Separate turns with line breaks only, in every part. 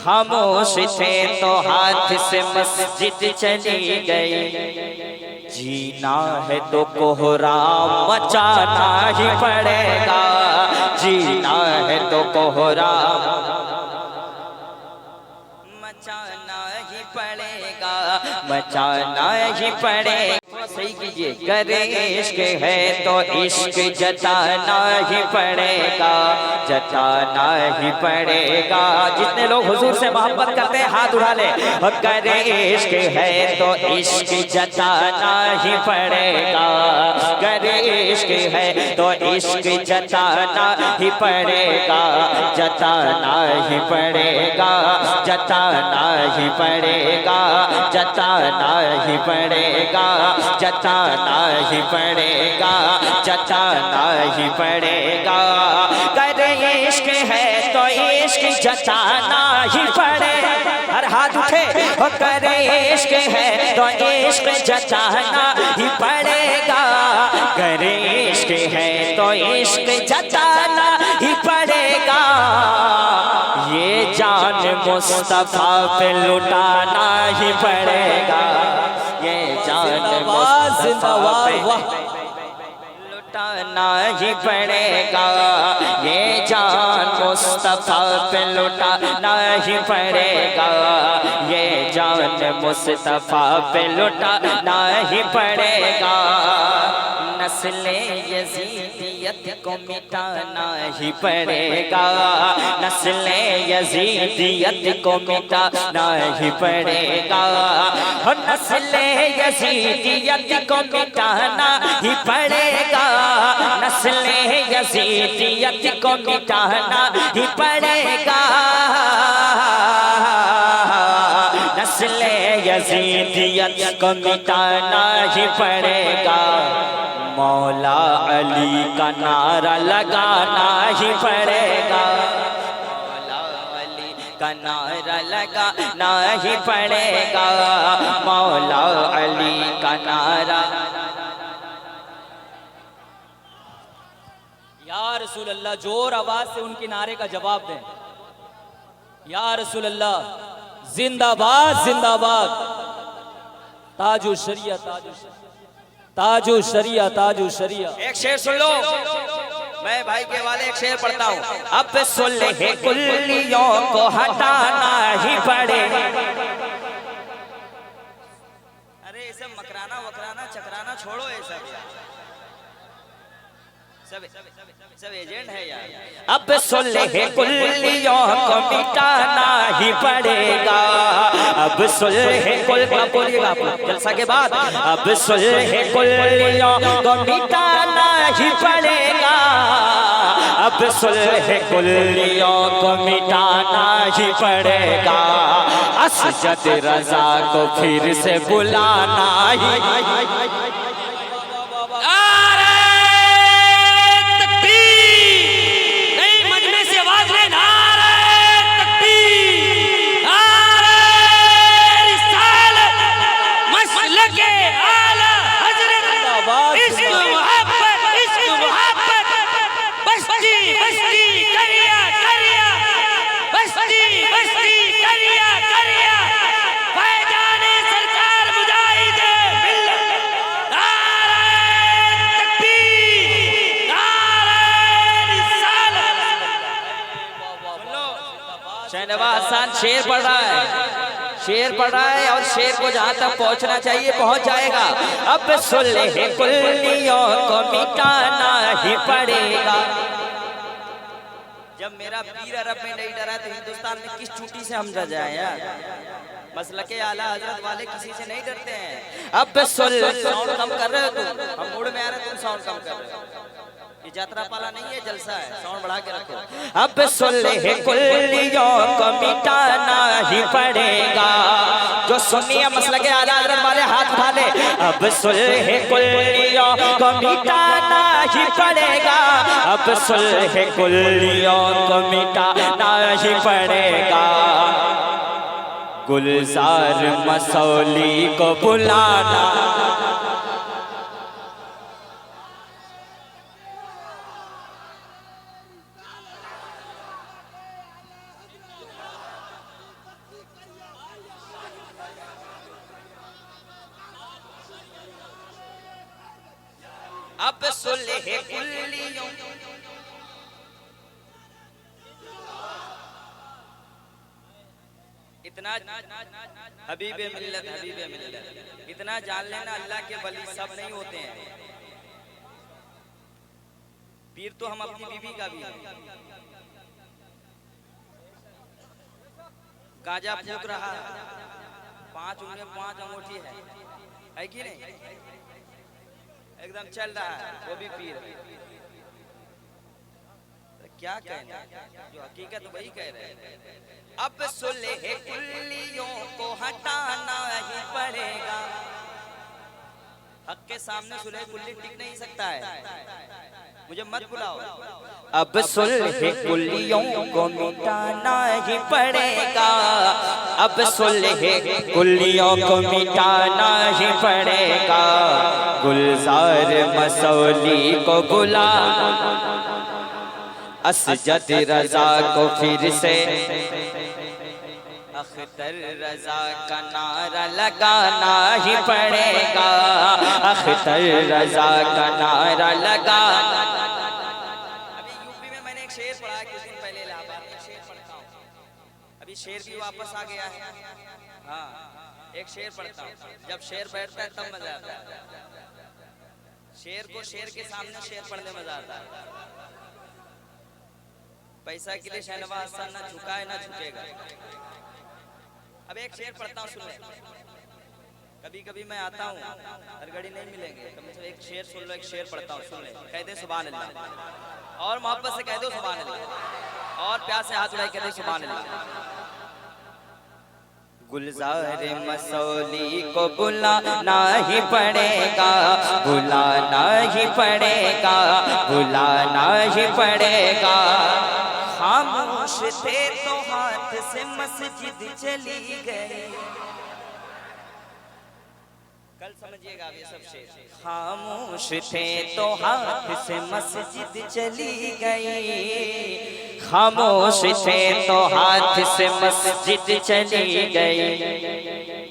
खामोश थे तो हाथ से मस्जिद चली गई। जीना है तो कोहराम मचाना ही पड़ेगा, जीना है तो कोहराम मचाना ही पड़ेगा, मचाना ही पड़ेगा। सही कीजिए। करे इश्क है तो इश्क जताना ही पड़ेगा, जताना ही पड़ेगा। जितने लोग हुजूर से मोहब्बत करते हैं हाथ उठा ले। करे इश्क है तो इश्क जताना ही पड़ेगा, करे इश्क है तो इश्क जताना ही पड़ेगा, जताना ही पड़ेगा, जताना ही पड़ेगा, जताना ही पड़ेगा, जताना ही पड़ेगा, जताना ही पड़ेगा। करे इश्क है तो इश्क जताना ही पड़ेगा। हर हाथ उठे। करे इश्क है तो इश्क जताना ही पड़ेगा, करे इश्क है तो इश्क जताना ही पड़ेगा। ये जान मुस्तफा पे लुटाना ही पड़ेगा, ये जान मुस्तफा पे लुटाना ही पड़ेगा, ये जान मुस्तफा पे लुटाना ही पड़ेगा, ये जान मुस्तफा पे लुटाना ही पड़ेगा। नस्ले यजीदियत को मिटाना ही पड़ेगा, नस्ले यजीदियत को मिटाना ही पड़ेगा, नस्ले यजीदियत को मिटाना ही पड़ेगा, नस्ले यजीदियत को मिटाना ही पड़ेगा, नस्ले यजीदियत को मिटाना ही पड़ेगा। मौला अली का नारा लगाना ही पड़ेगा, मौला अली का नारा लगाना ही पड़ेगा, मौला अली का नारा।
या रसूल अल्लाह, जोर आवाज से उनके नारे का जवाब दें। या रसूल अल्लाह, जिंदाबाद जिंदाबाद। ताजु शरिया, ताजु शरिया, ताजु शरिया, ताजु शरिया।
एक शेर सुन लो, मैं भाई के वाले एक शेर पढ़ता हूँ। अब सुलह कुल्लियों को हटाना ही पड़े। अरे ये सब मकराना वकराना चकराना छोड़ो, ये सब एजेंट है यार। अब सुलह कुल्लियों को मिटाना ही पड़ेगा, अब सुलह कुल का बोलिएगा आप जलसा के बाद। अब सुलह कुल्लियों को मिटाना ही पड़ेगा, अब सुलह कुल्लियों को मिटाना ही पड़ेगा, असजद रजा को फिर से बुलाना ही। आसान शेर पढ़ रहा है, शेर पढ़ रहा है और शेर को जहां तक पहुंचना चाहिए पहुंच जाएगा। अब सुलह कुल्लियों को मिटाना ही पड़ेगा। जब मेरा पीर अरब में नहीं डरा तो हिंदुस्तान में किस चूटी से हम डर जाए यार। मसलके आला हजरत वाले किसी से नहीं डरते हैं। अब साउंड कम कर रहे हो तुम, हम मूड में आ रहे तुम साउंड कम कर रहे हो। ये यात्रा पाला नहीं है, जलसा है, साउंड बढ़ा के रखो। अब सुलह कुल्लियों को मिटाना ही पड़ेगा। जो सुन्नी मसलके आला हजरत वाले हाथ उठा ले। अब सुलह कुल्लियों को मिटाना ही पड़ेगा, अब सुलह कुल्लियों को मिटाना ही पड़ेगा। गुलजार मसौली को बुलाना, अब सुलह कुल्लियों इतना हबीबे मिल्लत इतना जान लेना, अल्लाह के वली सब नहीं होते हैं। पीर तो हम अपनी बीवी का भी है। गाजा फूक रहा, 5 उंगली 5 अंगूठी है कि नहीं, एकदम चल रहा है, वो भी पीर है। तो क्या कहना, जो हकीकत वही कह रहे हैं। अब सुलह कुल्लियों को हटाना ही पड़ेगा। हक के सामने सुलह कुल्ली टिक नहीं सकता है, मुझे मत बुलाओ। अब सुलह कुल्लियों को मिटाना ही पड़ेगा। अब सुलह कुल्लियों को मिटाना ही पड़ेगा। गुलजार मसौली को बुला, असजद रजा को फिर से, अख्तर रजा का नारा लगाना ही पड़ेगा। अख्तर रजा का नारा लगाना। अभी यूपी में मैंने एक शेर पढ़ा है कुछ दिन पहले इलाहाबाद में, शेर पढ़ता हूँ। अभी शेर भी वापस आ गया है। हाँ, एक शेर पढ़ता हूँ। जब शेर बैठता है तब मजा आता है। शेर को शेर के सामने शेर पढ़ने मजा आता है। पैसा के लिए शहनवाज हसन ना झुकाए ना झुकेगा। अब एक शेर पढ़ता हूँ, सुन ले। कभी कभी मैं आता हूँ, हर घड़ी नहीं मिलेंगे, तो मैं एक शेर सुन लो। एक शेर पढ़ता हूँ, सुन ले। कह दे सुभान अल्लाह, और मोहब्बत से कह दो सुभान अल्लाह, और प्यार से हाथ उठाए कह दे सुभान अल्लाह। गुलजार मसौली को बुलाना ही पड़ेगा, बुलाना ही पड़ेगा, बुलाना ही पड़ेगा। खामोश थे तो हाथ से मस्जिद चली गई। कल समझिएगा ये सब शेर। खामोश थे तो हाथ से मस्जिद चली गई। खामोश थे तो हाथ से मस्जिद चली गई।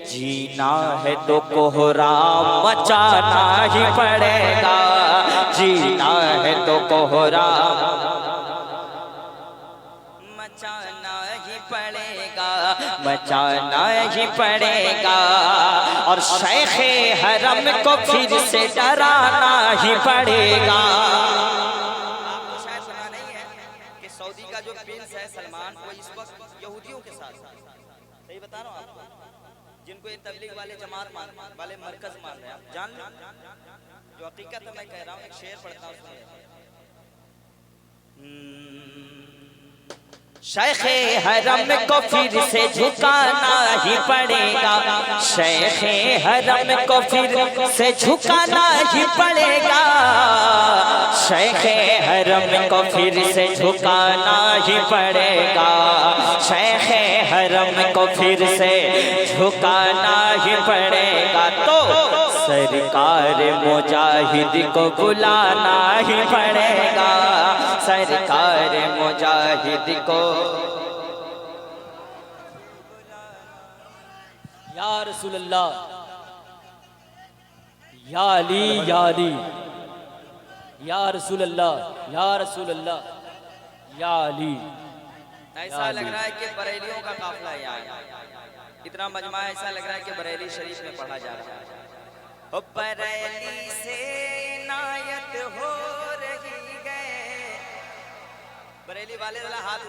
जीना है तो कोहराम मचाना ही पड़ेगा। जीना है तो कोहराम मचाना ही पड़ेगा, मचाना ही पड़ेगा। और शेखे हरम को फिर से डराना ही पड़ेगा। आपको शायद सुना नहीं है कि सऊदी का जो प्रिंस है सलमान, वो इस वक्त यहूदियों के साथ, सही बता रहा हूँ आपको, जिनको ये तबलीग वाले जमात वाले मरकज मान रहे हैं, आप जान लो जो हकीकत है। मैं कह रहा हूँ, एक शेर पढ़ता हूँ, शेखे हरम को फिर से झुकाना ही पड़ेगा। शेखे हरम को फिर से झुकाना ही पड़ेगा। शेखे हरम को फिर से झुकाना ही पड़ेगा। शेखे हरम को फिर से झुकाना ही पड़ेगा। तो सरकार मुजाहिद को बुलाना ही पड़ेगा। सरकार मुजाहिद को
या रसूल अल्लाह, या अली, या अली, या रसूल अल्लाह, या रसूल अल्लाह, या अली।
ऐसा लग रहा है कि बरेलियों का काफिला है यहाँ। इतना मजमा ऐसा लग रहा है कि बरेली शरीफ में पढ़ा जा रहा है। बरेली से इनायत हो रही है। बरेली वाले हाथ